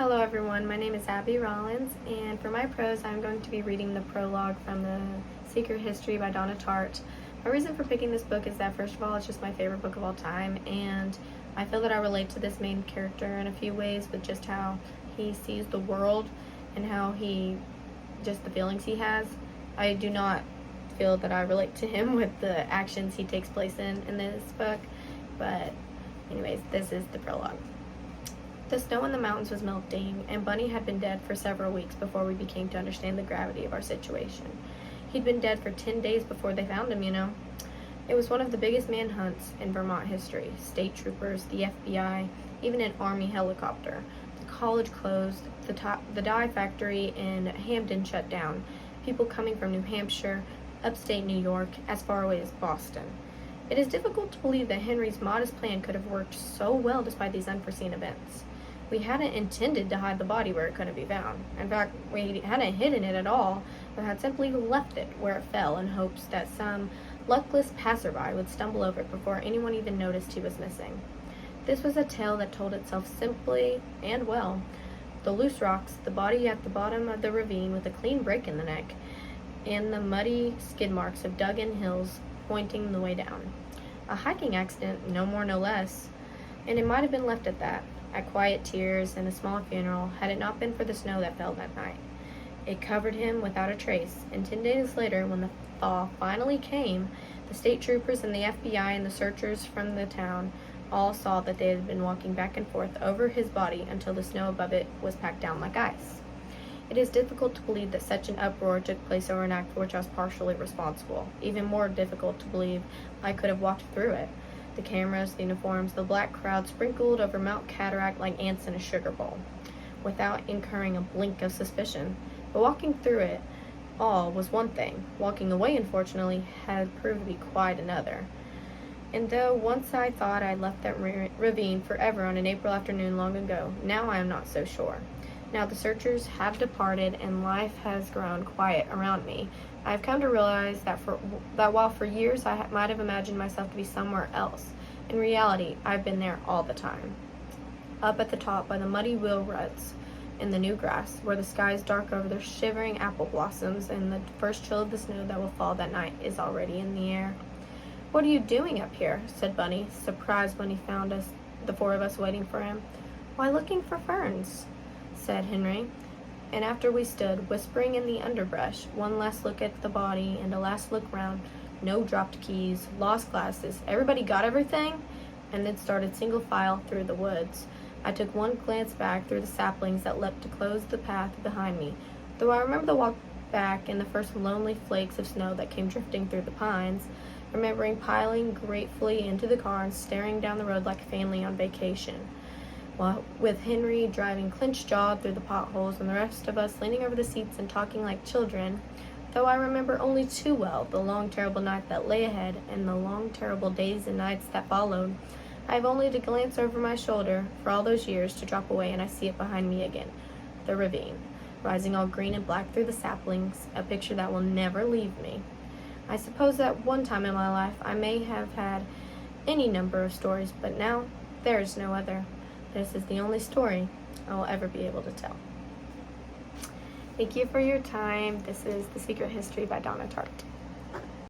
Hello everyone, my name is Abby Rollins, and for my prose I'm going to be reading the prologue from The Secret History by Donna Tartt. My reason for picking this book is that first of all it's just my favorite book of all time, and I feel that I relate to this main character in a few ways with just how he sees the world and how just the feelings he has. I do not feel that I relate to him with the actions he takes place in this book, but anyways, this is the prologue. The snow in the mountains was melting, and Bunny had been dead for several weeks before we became to understand the gravity of our situation. He'd been dead for 10 days before they found him, you know. It was one of the biggest manhunts in Vermont history. State troopers, the FBI, even an Army helicopter. The college closed, the dye factory in Hamden shut down. People coming from New Hampshire, upstate New York, as far away as Boston. It is difficult to believe that Henry's modest plan could have worked so well despite these unforeseen events. We hadn't intended to hide the body where it couldn't be found. In fact, we hadn't hidden it at all, but had simply left it where it fell in hopes that some luckless passerby would stumble over it before anyone even noticed he was missing. This was a tale that told itself simply and well. The loose rocks, the body at the bottom of the ravine with a clean break in the neck, and the muddy skid marks of dug-in hills pointing the way down. A hiking accident, no more no less, and it might have been left at that. At quiet tears and a small funeral, had it not been for the snow that fell that night. It covered him without a trace, and 10 days later, when the thaw finally came, the state troopers and the FBI and the searchers from the town all saw that they had been walking back and forth over his body until the snow above it was packed down like ice. It is difficult to believe that such an uproar took place over an act for which I was partially responsible. Even more difficult to believe I could have walked through it. The cameras, the uniforms, the black crowd sprinkled over Mount Cataract like ants in a sugar bowl, without incurring a blink of suspicion. But walking through it all was one thing. Walking away, unfortunately, had proved to be quite another. And though once I thought I'd left that ravine forever on an April afternoon long ago, now I am not so sure. Now the searchers have departed and life has grown quiet around me. I have come to realize that while for years I might have imagined myself to be somewhere else, in reality I've been there all the time. Up at the top by the muddy wheel ruts in the new grass, where the sky is dark over the shivering apple blossoms and the first chill of the snow that will fall that night is already in the air. "What are you doing up here?" said Bunny, surprised when he found us, the four of us waiting for him. "Why, looking for ferns," said Henry. And after we stood, whispering in the underbrush, one last look at the body and a last look round, no dropped keys, lost glasses, everybody got everything, and then started single file through the woods. I took one glance back through the saplings that leapt to close the path behind me, though I remember the walk back and the first lonely flakes of snow that came drifting through the pines, remembering piling gratefully into the car and staring down the road like a family on vacation, while with Henry driving clenched-jawed through the potholes and the rest of us leaning over the seats and talking like children, though I remember only too well the long terrible night that lay ahead and the long terrible days and nights that followed. I have only to glance over my shoulder for all those years to drop away and I see it behind me again, the ravine, rising all green and black through the saplings, a picture that will never leave me. I suppose at one time in my life I may have had any number of stories, but now there is no other. This is the only story I will ever be able to tell. Thank you for your time. This is The Secret History by Donna Tartt.